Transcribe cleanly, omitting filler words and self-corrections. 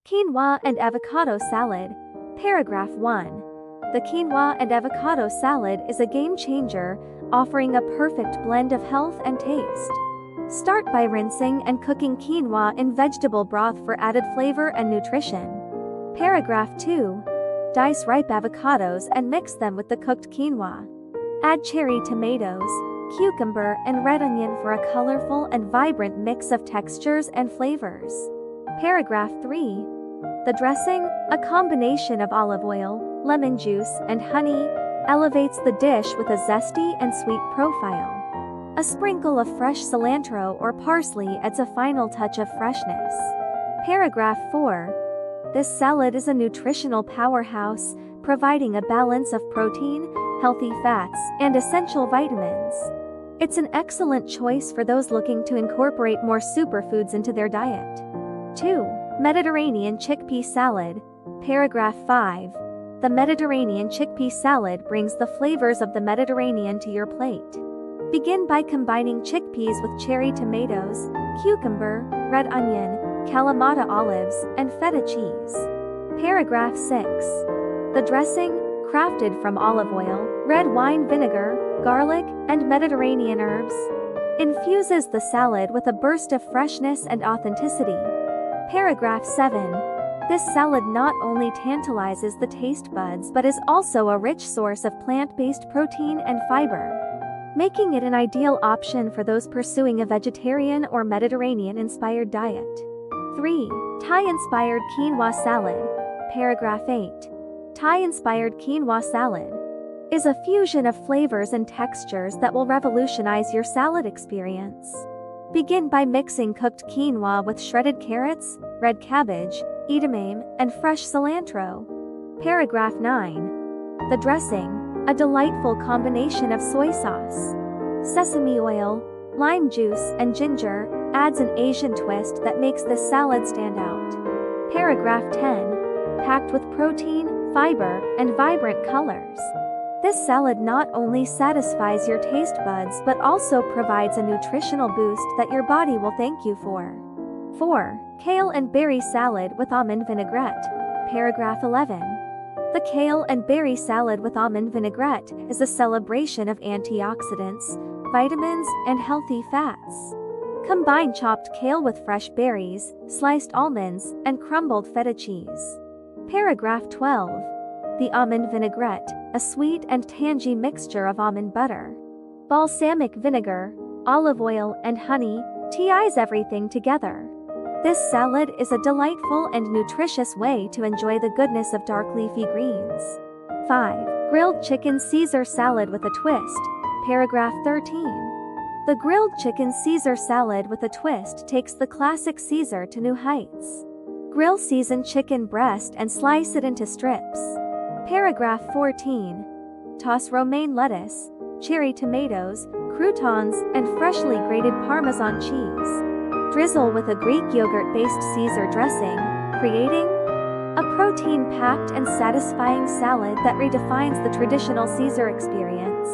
Quinoa and avocado salad. Paragraph 1. The quinoa and avocado salad is a game changer, offering a perfect blend of health and taste. Start by rinsing and cooking quinoa in vegetable broth for added flavor and nutrition. Paragraph 2. Dice ripe avocados and mix them with the cooked quinoa. Add cherry tomatoes, cucumber, and red onion for a colorful and vibrant mix of textures and flavors. Paragraph 3. The dressing, a combination of olive oil, lemon juice, and honey, elevates the dish with a zesty and sweet profile. A sprinkle of fresh cilantro or parsley adds a final touch of freshness. Paragraph 4. This salad is a nutritional powerhouse, providing a balance of protein, healthy fats, and essential vitamins. It's an excellent choice for those looking to incorporate more superfoods into their diet. 2. Mediterranean chickpea salad. Paragraph 5. The Mediterranean chickpea salad brings the flavors of the Mediterranean to your plate. Begin by combining chickpeas with cherry tomatoes, cucumber, red onion, Kalamata olives, and feta cheese. Paragraph 6. The dressing, crafted from olive oil, red wine vinegar, garlic, and Mediterranean herbs, infuses the salad with a burst of freshness and authenticity. Paragraph 7. This salad not only tantalizes the taste buds but is also a rich source of plant-based protein and fiber, making it an ideal option for those pursuing a vegetarian or Mediterranean-inspired diet. 3. Thai-inspired quinoa salad. Paragraph 8. Thai-inspired quinoa salad is a fusion of flavors and textures that will revolutionize your salad experience. Begin by mixing cooked quinoa with shredded carrots, red cabbage, edamame, and fresh cilantro. Paragraph 9. The dressing, a delightful combination of soy sauce, sesame oil, lime juice, and ginger, adds an Asian twist that makes this salad stand out. Paragraph 10. Packed with protein, fiber, and vibrant colors, this salad not only satisfies your taste buds but also provides a nutritional boost that your body will thank you for. 4. Kale and berry salad with almond vinaigrette. Paragraph 11. The kale and berry salad with almond vinaigrette is a celebration of antioxidants, vitamins, and healthy fats. Combine chopped kale with fresh berries, sliced almonds, and crumbled feta cheese. Paragraph 12. The almond vinaigrette, a sweet and tangy mixture of almond butter, balsamic vinegar, olive oil, and honey, ties everything together. This salad is a delightful and nutritious way to enjoy the goodness of dark leafy greens. 5. Grilled chicken Caesar salad with a twist. Paragraph 13. The grilled chicken Caesar salad with a twist takes the classic Caesar to new heights. Grill seasoned chicken breast and slice it into strips. Paragraph 14. Toss romaine lettuce, cherry tomatoes, croutons, and freshly grated Parmesan cheese. Drizzle with a Greek yogurt-based Caesar dressing, creating a protein-packed and satisfying salad that redefines the traditional Caesar experience.